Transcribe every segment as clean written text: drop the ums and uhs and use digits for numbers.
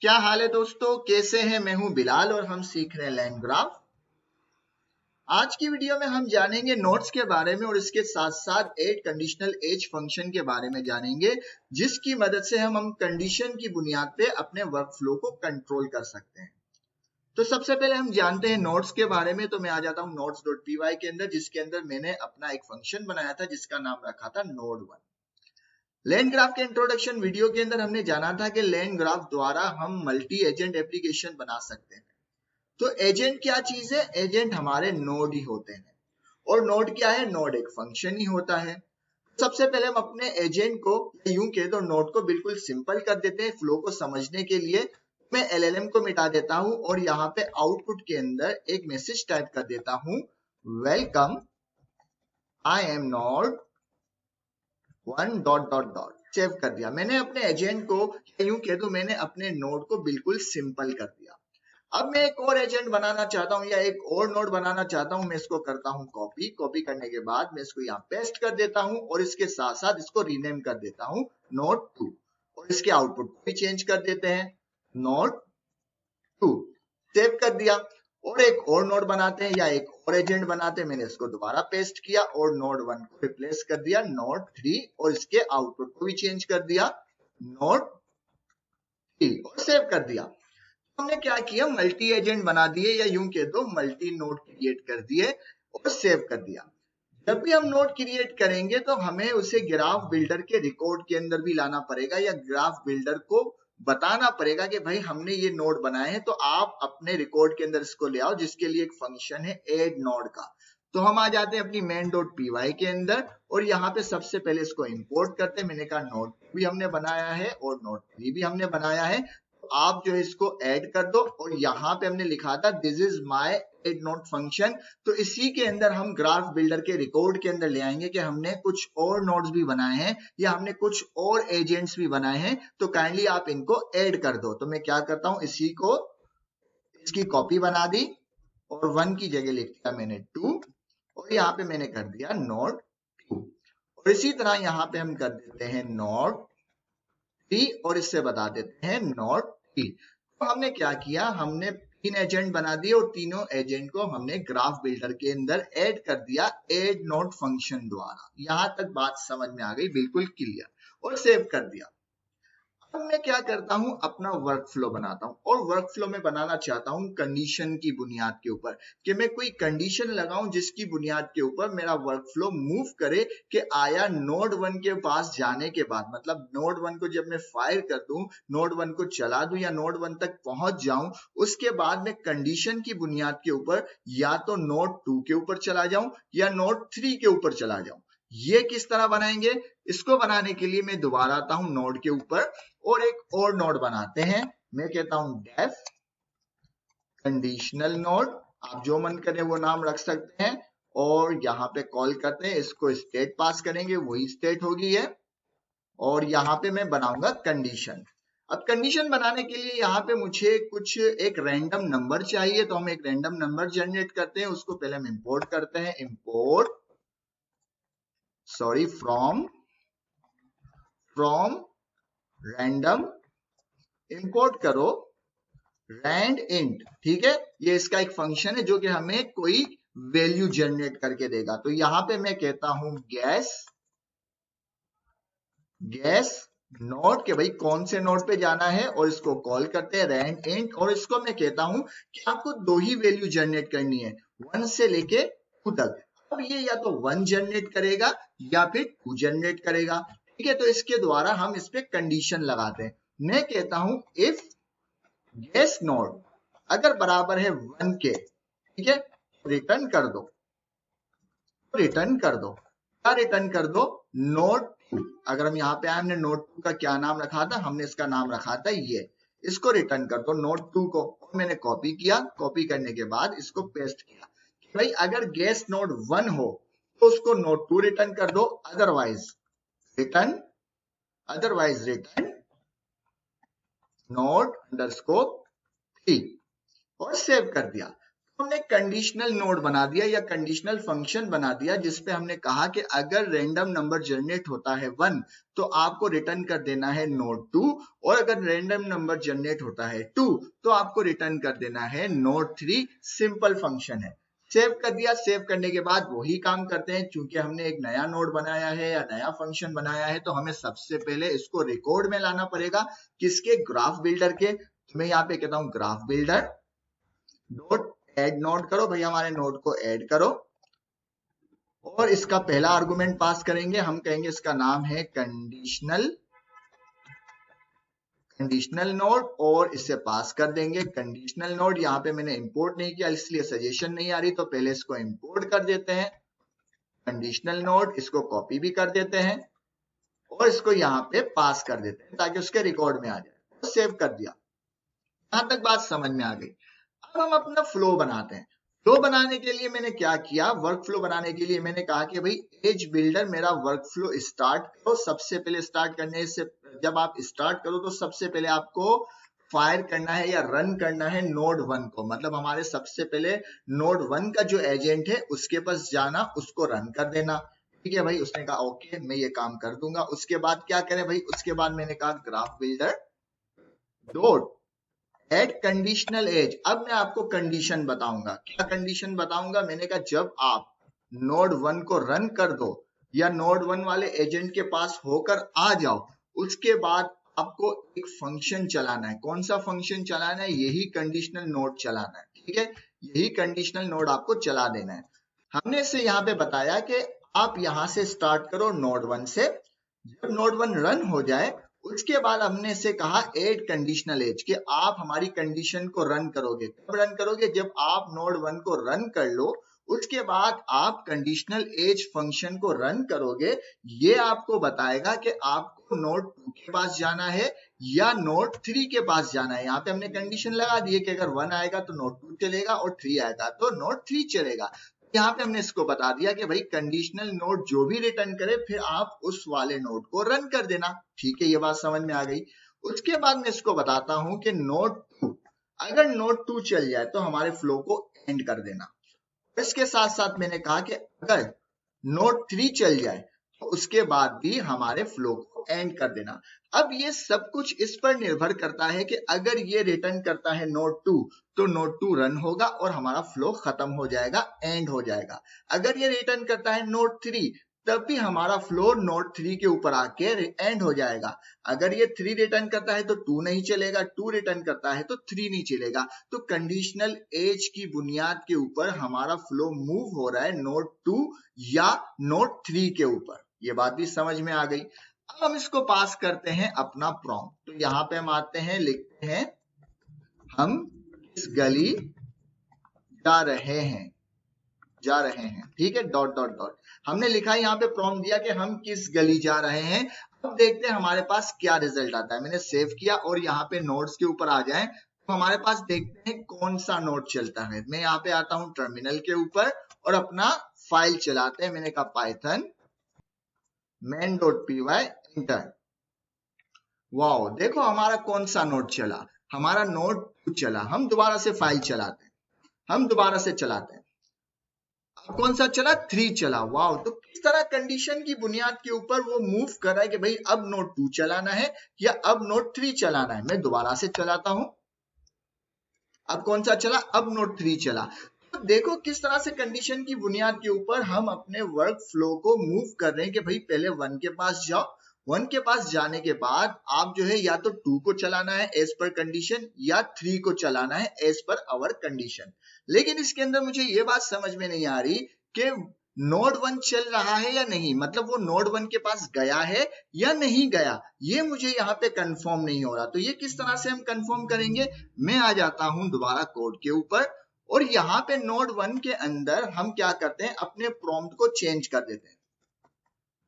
क्या हाल है दोस्तों, कैसे हैं? मैं हूं बिलाल और हम सीख रहे हैं लैंडग्राफ। आज की वीडियो में हम जानेंगे नोड्स के बारे में और इसके साथ साथ ऐड कंडीशनल एज फंक्शन के बारे में जानेंगे, जिसकी मदद से हम कंडीशन की बुनियाद पे अपने वर्कफ्लो को कंट्रोल कर सकते हैं। तो सबसे पहले हम जानते हैं नोड्स के बारे में। तो मैं आ जाता हूं nodes.py के अंदर, जिसके अंदर मैंने अपना एक फंक्शन बनाया था जिसका नाम रखा था node1। लैंड ग्राफ के इंट्रोडक्शन वीडियो के अंदर हमने जाना था कि लैंड ग्राफ द्वारा हम मल्टी एजेंट एप्लीकेशन बना सकते हैं। तो एजेंट क्या चीज है? एजेंट हमारे नोड ही होते हैं। और नोड क्या है? नोड एक फंक्शन ही होता है। सबसे पहले हम अपने एजेंट को, यूं कह दो नोड को, बिल्कुल सिंपल कर देते हैं फ्लो को समझने के लिए। मैं एलएलएम को मिटा देता हूं और यहाँ पे आउटपुट के अंदर एक मैसेज टाइप कर देता हूं, welcome, I am node one dot dot dot. Save कर दिया मैंने अपने एजेंट को, यूं कह दो मैंने अपने नोड को बिल्कुल सिंपल कर दिया। अब मैं एक और एजेंट बनाना चाहता हूं या एक और नोड बनाना चाहता हूं। मैं इसको करता हूं कॉपी। कॉपी करने के बाद मैं इसको यहाँ पेस्ट कर देता हूं और इसके साथ साथ इसको रीनेम कर देता हूं node2 और इसके आउटपुट को भी चेंज कर देते हैं node2। सेव कर दिया और एक और नोड बनाते हैं या एक और एजेंट बनाते हैं। मैंने इसको दोबारा पेस्ट किया और node1 को रिप्लेस कर दिया node3 और इसके आउटपुट को भी चेंज कर दिया node3 और सेव कर दिया। हमने क्या किया? मल्टी एजेंट बना दिए या यूं कह दो मल्टी नोड क्रिएट कर दिए और सेव कर दिया। जब भी हम नोड क्रिएट करेंगे तो हमें उसे ग्राफ बिल्डर के रिकॉर्ड के अंदर भी लाना पड़ेगा या ग्राफ बिल्डर को बताना पड़ेगा कि भाई हमने ये नोड बनाए हैं, तो आप अपने रिकॉर्ड के अंदर इसको ले आओ, जिसके लिए एक फंक्शन है एड नोड का। तो हम आ जाते हैं अपनी main.py के अंदर और यहाँ पे सबसे पहले इसको इंपोर्ट करते हैं। मैंने कहा नोड भी हमने बनाया है और नोड 3 भी हमने बनाया है, तो आप जो है इसको ऐड कर दो। और यहाँ पे हमने लिखा था this is my add node function. तो इसी के अंदर हम ग्राफ बिल्डर के रिकॉर्ड के अंदर ले आएंगे कि हमने कुछ और नोड्स भी बनाए हैं या हमने कुछ और एजेंट्स भी बनाए हैं, तो काइंडली आप इनको ऐड कर दो। तो मैं क्या करता हूं, इसी को, इसकी कॉपी बना दी और 1 की जगह लिख दिया मैंने 2 और यहाँ पे मैंने कर दिया नोड 2 और इसी तरह यहाँ पे हम कर देते हैं नोड 3 और इससे बता देते हैं नोड 3। तो हमने क्या किया? हमने 3 एजेंट बना दिए और तीनों एजेंट को हमने ग्राफ बिल्डर के अंदर ऐड कर दिया ऐड नोड फंक्शन द्वारा। यहां तक बात समझ में आ गई? बिल्कुल क्लियर। और सेव कर दिया। अब मैं क्या करता हूं, अपना वर्कफ्लो बनाता हूं और वर्कफ्लो में बनाना चाहता हूं कंडीशन की बुनियाद के ऊपर, कि मैं कोई कंडीशन लगाऊं जिसकी बुनियाद के ऊपर मेरा वर्कफ्लो मूव करे कि आया नोड 1 के पास जाने के बाद, मतलब नोड 1 को जब मैं फायर कर दूं, नोड 1 को चला दूं या नोड 1 तक पहुंच जाऊं, उसके बाद मैं कंडीशन की बुनियाद के ऊपर या तो नोड 2 के ऊपर चला जाऊं या नोड 3 के ऊपर चला जाऊं। ये किस तरह बनाएंगे? इसको बनाने के लिए मैं दोबारा आता हूं नोड के ऊपर और एक और नोड बनाते हैं। मैं कहता हूं डेफ कंडीशनल नोड, आप जो मन करे वो नाम रख सकते हैं और यहाँ पे कॉल करते हैं, इसको स्टेट पास करेंगे, वही स्टेट होगी है। और यहाँ पे मैं बनाऊंगा कंडीशन। अब कंडीशन बनाने के लिए यहाँ पे मुझे कुछ एक रैंडम नंबर चाहिए, तो हम एक रैंडम नंबर जनरेट करते हैं। उसको पहले हम इंपोर्ट करते हैं, इंपोर्ट फ्रॉम रैंडम, इंपोर्ट करो रैंड इंट। ठीक है, ये इसका एक फंक्शन है जो कि हमें कोई वैल्यू जनरेट करके देगा। तो यहां पे मैं कहता हूं गैस नोड के भाई कौन से नोड पे जाना है और इसको कॉल करते हैं रैंड इंट और इसको मैं कहता हूं कि आपको 2 ही वैल्यू जनरेट करनी है, 1 से लेके 2 तक। अब ये या तो 1 जनरेट करेगा या फिर 2 जनरेट करेगा। ठीक है, तो इसके द्वारा हम इस पे कंडीशन लगाते हैं। मैं कहता हूं इफ गैस नोड अगर बराबर है 1 के, ठीक है, रिटर्न कर दो, क्या रिटर्न कर दो? नोड 2। अगर हम यहाँ पे आए, हमने नोड 2 का क्या नाम रखा था? हमने इसका नाम रखा था ये, इसको रिटर्न कर दो नोड 2 को। और मैंने कॉपी किया, कॉपी करने के बाद इसको पेस्ट किया कि भाई अगर गैस नोड 1 हो तो उसको नोड 2 रिटर्न कर दो, अदरवाइज रिटर्न नोड अंडरस्कोर 3 और सेव कर दिया। हमने कंडीशनल नोड बना दिया या कंडीशनल फंक्शन बना दिया जिसपे हमने कहा कि अगर रैंडम नंबर जनरेट होता है 1 तो आपको रिटर्न कर देना है नोड 2, और अगर रैंडम नंबर जनरेट होता है 2 तो आपको रिटर्न कर देना है नोड 3। सिंपल फंक्शन है। सेव कर दिया। सेव करने के बाद वही काम करते हैं। चूंकि हमने एक नया नोड बनाया है या नया फंक्शन बनाया है तो हमें सबसे पहले इसको रिकॉर्ड में लाना पड़ेगा। किसके? ग्राफ बिल्डर के। तो मैं यहाँ पे कहता हूँ graph builder dot add node करो। भाई हमारे नोड को ऐड करो और इसका पहला आर्गुमेंट पास करेंगे। हम कहेंगे इसका नाम है कंडीशनल नोड और इसे पास कर देंगे कंडीशनल नोड। यहाँ पे मैंने इंपोर्ट नहीं किया इसलिए सजेशन नहीं आ रही, तो पहले इसको इंपोर्ट कर देते हैं कंडीशनल नोड। इसको कॉपी भी कर देते हैं और इसको यहाँ पे पास कर देते हैं ताकि उसके रिकॉर्ड में आ जाए। सेव कर दिया। यहां तक बात समझ में आ गई। अब हम अपना फ्लो बनाते हैं। फ्लो बनाने के लिए मैंने क्या किया? वर्क फ्लो बनाने के लिए मैंने कहा कि भाई एज बिल्डर मेरा वर्क फ्लो स्टार्ट करो। सबसे पहले स्टार्ट करने से जब आप स्टार्ट करो तो सबसे पहले आपको फायर करना है या रन करना है नोड 1 को। मतलब हमारे सबसे पहले नोड 1 का जो एजेंट है उसके पास जाना, उसको रन कर देना। ठीक है भाई, उसने कहा ओके मैं ये काम कर दूंगा। उसके बाद क्या करें भाई? उसके बाद मैंने कहा graph builder dot add conditional edge. अब मैं आपको कंडीशन बताऊंगा। क्या कंडीशन बताऊंगा? मैंने कहा जब आप नोड 1 को रन कर दो या नोड 1 वाले एजेंट के पास होकर आ जाओ, उसके बाद आपको एक फंक्शन चलाना है। कौन सा फंक्शन चलाना है? यही कंडीशनल नोड चलाना है। ठीक है, यही कंडीशनल नोड आपको चला देना है। हमने इसे यहाँ पे बताया कि आप यहां से स्टार्ट करो नोड 1 से। जब नोड 1 रन हो जाए उसके बाद हमने इसे कहा एड कंडीशनल एज कि आप हमारी कंडीशन को रन करोगे। कब रन करोगे? जब आप नोड 1 को रन कर लो उसके बाद आप कंडीशनल एज फंक्शन को रन करोगे। ये आपको बताएगा कि आपको नोड 2 के पास जाना है या नोड 3 के पास जाना है। यहाँ पे हमने कंडीशन लगा दी है कि अगर 1 आएगा तो नोड 2 चलेगा और 3 आएगा तो नोड 3 चलेगा। यहाँ पे हमने इसको बता दिया कि भाई कंडीशनल नोड जो भी रिटर्न करे फिर आप उस वाले नोड को रन कर देना। ठीक है, ये बात समझ में आ गई। उसके बाद मैं इसको बताता हूं कि नोड 2, अगर नोड 2 चल जाए तो हमारे फ्लो को एंड कर देना। इसके साथ साथ मैंने कहा कि अगर नोड 3 चल जाए तो उसके बाद भी हमारे फ्लो को एंड कर देना। अब ये सब कुछ इस पर निर्भर करता है कि अगर ये रिटर्न करता है नोड 2 तो नोड 2 रन होगा और हमारा फ्लो खत्म हो जाएगा, एंड हो जाएगा। अगर ये रिटर्न करता है नोड 3 तब भी हमारा फ्लो नोड 3 के ऊपर आके एंड हो जाएगा। अगर ये 3 रिटर्न करता है तो 2 नहीं चलेगा, 2 रिटर्न करता है तो 3 नहीं चलेगा। तो कंडीशनल एज की बुनियाद के ऊपर हमारा फ्लो मूव हो रहा है नोड 2 या नोड 3 के ऊपर। ये बात भी समझ में आ गई। अब हम इसको पास करते हैं अपना प्रॉम्प्ट। तो यहाँ पे हम आते हैं, लिखते हैं हम किस गली जा रहे हैं, ठीक है, डॉट डॉट डॉट। हमने लिखा है यहाँ पे प्रॉम्प्ट दिया कि हम किस गली जा रहे हैं। अब देखते हैं हमारे पास क्या रिजल्ट आता है। मैंने सेव किया और यहाँ पे नोड्स के ऊपर आ जाए तो हमारे पास देखते हैं कौन सा नोड चलता है। मैं यहाँ पे आता हूँ टर्मिनल के ऊपर और अपना फाइल चलाते हैं। मैंने कहा पाइथन main.py एंटर। वाओ, देखो हमारा कौन सा नोड चला? हमारा नोड 2 चला। हम दोबारा से फाइल चलाते हैं, हम दोबारा से चलाते हैं। अब कौन सा चला? 3 चला। वाओ, तो किस तरह कंडीशन की बुनियाद के ऊपर वो मूव कर रहा है कि भाई अब नोड 2 चलाना है या अब नोड 3 चलाना है। मैं दोबारा से चलाता हूं। अब कौन सा चला? अब नोड 3 चला। तो देखो किस तरह से कंडीशन की बुनियाद के ऊपर हम अपने वर्क फ्लो को मूव कर रहे हैं कि भाई पहले 1 के पास जाओ, 1 के पास जाने के बाद आप जो है या तो 2 को चलाना है एज पर कंडीशन या 3 को चलाना है एज पर आवर कंडीशन। लेकिन इसके अंदर मुझे ये बात समझ में नहीं आ रही कि नोड 1 चल रहा है या नहीं, मतलब वो नोड 1 के पास गया है या नहीं गया, ये मुझे यहाँ पे कंफर्म नहीं हो रहा। तो ये किस तरह से हम कंफर्म करेंगे? मैं आ जाता हूं दोबारा कोड के ऊपर और यहाँ पे नोड 1 के अंदर हम क्या करते हैं, अपने प्रॉम्प्ट को चेंज कर देते हैं।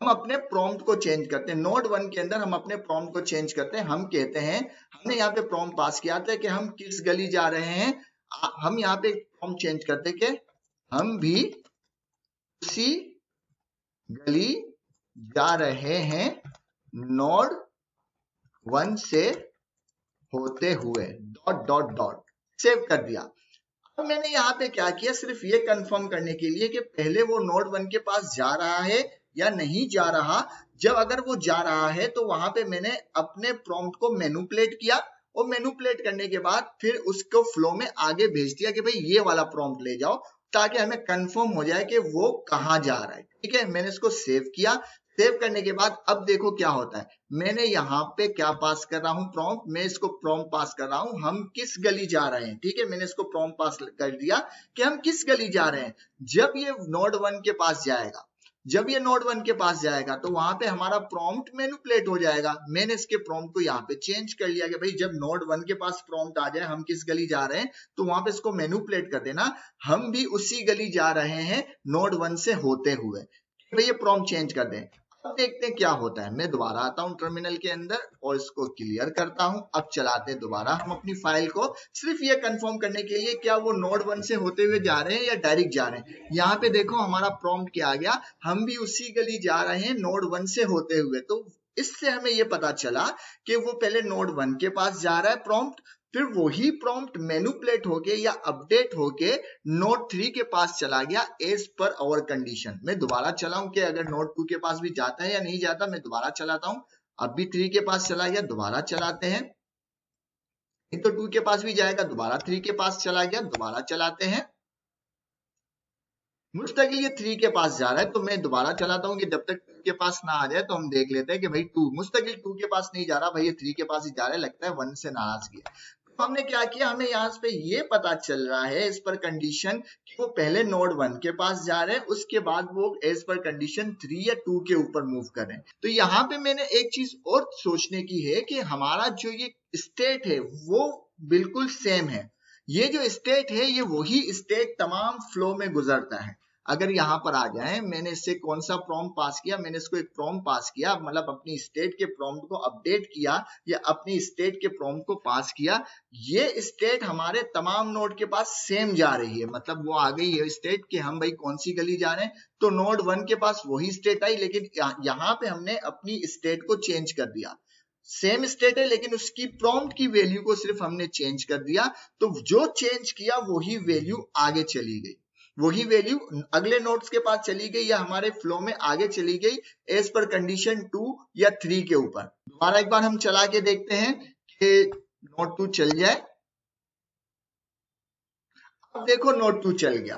हम अपने प्रॉम्प्ट को चेंज करते हैं। नोड 1 के अंदर हम अपने प्रॉम्प्ट को चेंज करते हैं। हम कहते हैं, हमने यहाँ पे प्रॉम्प्ट पास किया था कि हम किस गली जा रहे हैं। हम यहाँ पे प्रॉम्प्ट चेंज करते कि हम भी उसी गली जा रहे हैं नोड 1 से होते हुए डॉट डॉट डॉट। सेव कर दिया। अब मैंने यहाँ पे क्या किया, सिर्फ ये कंफर्म करने के लिए कि पहले वो नोड 1 के पास जा रहा है या नहीं जा रहा। जब अगर वो जा रहा है तो वहां पे मैंने अपने प्रॉम्प्ट को मैनिपुलेट किया और मैनिपुलेट करने के बाद फिर उसको फ्लो में आगे भेज दिया कि भाई ये वाला प्रॉम्प्ट ले जाओ, ताकि हमें कंफर्म हो जाए कि वो कहाँ जा रहा है। ठीक है, मैंने इसको सेव किया। सेव करने के बाद अब देखो क्या होता है, मैंने यहाँ पे क्या पास कर रहा हूँ, प्रॉम्प्ट। मैं इसको प्रॉम्प्ट पास कर रहा हूँ, हम किस गली जा रहे हैं। ठीक है, मैंने इसको प्रॉम्प्ट पास कर दिया कि हम किस गली जा रहे हैं। जब ये नोड 1 के पास जाएगा, जब ये नोड 1 के पास जाएगा तो वहां पे हमारा प्रॉम्प्ट मैनिपुलेट हो जाएगा। मैंने इसके प्रॉम्प्ट को यहाँ पे चेंज कर लिया कि भाई जब नोड 1 के पास प्रॉम्प्ट आ जाए हम किस गली जा रहे हैं, तो वहां पे इसको मैनिपुलेट कर देना, हम भी उसी गली जा रहे हैं नोड 1 से होते हुए। भाई ये प्रॉम्प्ट चेंज कर दें। अब देखते हैं क्या होता है। मैं दोबारा आता हूँ टर्मिनल के अंदर और इसको क्लियर करता हूँ। अब चलाते हैं दोबारा हम अपनी फाइल को, सिर्फ ये कंफर्म करने के लिए क्या वो नोड 1 से होते हुए जा रहे हैं या डायरेक्ट जा रहे हैं। यहाँ पे देखो हमारा प्रॉम्प्ट क्या आ गया, हम भी उसी गली जा रहे हैं नोड 1 से होते हुए। तो इससे हमें ये पता चला कि वो पहले नोड 1 के पास जा रहा है प्रॉम्प्ट, फिर वही प्रॉम्प्ट मैनिपुलेट होके या अपडेट होके नोड 3 के पास चला गया एज पर आवर कंडीशन। मैं दोबारा चलाऊं कि अगर नोड 2 के पास भी जाता है या नहीं जाता। मैं दोबारा चलाता हूं, अब भी 3 के पास चला गया, दोबारा चलाते हैं। नहीं तो 2 के पास भी जाएगा, दोबारा 3 के पास चला गया, दोबारा चलाते हैं। मुस्तकिल ये 3 के पास जा रहा है, तो मैं दोबारा चलाता हूँ कि जब तक 2 के पास ना आ जाए तो हम देख लेते हैं कि भाई 2 मुस्तकिल 2 के पास नहीं जा रहा, भाई ये 3 के पास ही जा रहा है, लगता है 1 से नाराजगी है। तो हमने क्या किया, हमें यहाँ पे ये पता चल रहा है इस पर कंडीशन कि वो पहले नोड 1 के पास जा रहे हैं, उसके बाद वो एज पर कंडीशन 3 या 2 के ऊपर मूव कर रहे हैं। तो यहाँ पे मैंने एक चीज और सोचने की है कि हमारा जो ये स्टेट है वो बिल्कुल सेम है। ये जो स्टेट है ये वही स्टेट तमाम फ्लो में गुजरता है। अगर यहाँ पर आ जाए, मैंने इससे कौन सा प्रॉम्प्ट पास किया, मैंने इसको एक प्रॉम्प्ट पास किया, मतलब अपनी स्टेट के प्रॉम्प्ट को अपडेट किया या अपनी स्टेट के प्रॉम्प्ट को पास किया। ये स्टेट हमारे तमाम नोड के पास सेम जा रही है, मतलब वो आ गई है स्टेट कि हम भाई कौन सी गली जा रहे हैं। तो नोड 1 के पास वही स्टेट आई, लेकिन यहाँ पे हमने अपनी स्टेट को चेंज कर दिया। सेम स्टेट है लेकिन उसकी प्रॉम्प्ट की वैल्यू को सिर्फ हमने चेंज कर दिया। तो जो चेंज किया वही वैल्यू आगे चली गई, वही वैल्यू अगले नोड्स के पास चली गई या हमारे फ्लो में आगे चली गई एज पर कंडीशन 2 या 3 के ऊपर। दोबारा एक बार हम चला के देखते हैं कि नोड 2 चल जाए। अब देखो नोड 2 चल गया,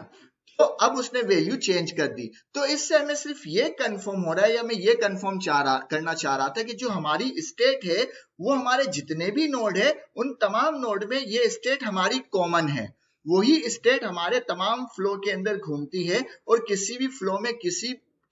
तो अब उसने वैल्यू चेंज कर दी। तो इससे हमें सिर्फ ये कंफर्म हो रहा है या मैं ये कंफर्म करना चाह रहा था कि जो हमारी स्टेट है वो हमारे जितने भी नोड है उन तमाम नोड में ये स्टेट हमारी कॉमन है। वही स्टेट हमारे तमाम फ्लो के अंदर घूमती है और किसी भी फ्लो में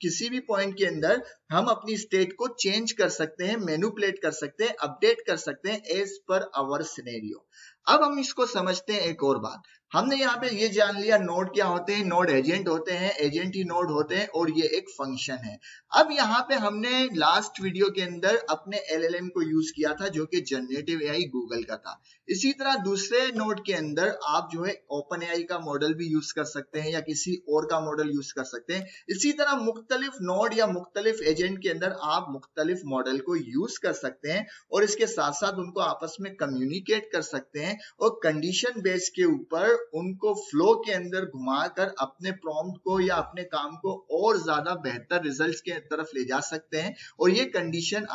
किसी भी पॉइंट के अंदर हम अपनी स्टेट को चेंज कर सकते हैं, मैनिपुलेट कर सकते हैं, अपडेट कर सकते हैं एज पर आवर सिनेरियो। अब हम इसको समझते हैं एक और बात। हमने यहाँ पे ये जान लिया नोड क्या होते हैं, नोड एजेंट होते हैं, एजेंट ही नोड होते हैं और ये एक फंक्शन है। अब यहाँ पे हमने लास्ट वीडियो के अंदर अपने LLM को यूज किया था जो कि जनरेटिव AI गूगल का था। इसी तरह दूसरे नोड के अंदर आप जो है ओपन AI का मॉडल भी यूज कर सकते हैं या किसी और का मॉडल यूज कर सकते हैं। इसी तरह मुख्तलिफ नोड या मुख्तलिफ एजेंट के अंदर आप मुख्तलिफ मॉडल को यूज कर सकते हैं और इसके साथ साथ उनको आपस में कम्युनिकेट कर सकते हैं और कंडीशन बेस के ऊपर उनको फ्लो के अंदर घुमाकर अपने प्रॉम्प्ट को या अपने काम को और ज्यादा बेहतर रिजल्ट्स के तरफ ले जा सकते हैं। और ये कंडीशन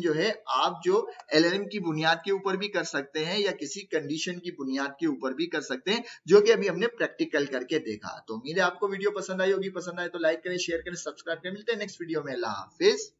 जो है आप जो LLM की बुनियाद के ऊपर भी कर सकते हैं या किसी कंडीशन की बुनियाद के ऊपर भी कर सकते हैं, जो कि अभी हमने प्रैक्टिकल करके देखा। तो उम्मीद है आपको वीडियो पसंद आई होगी। पसंद आए तो लाइक करें, शेयर करें, सब्सक्राइब करें। मिलते हैं नेक्स्ट वीडियो में। अल्लाह हाफिज।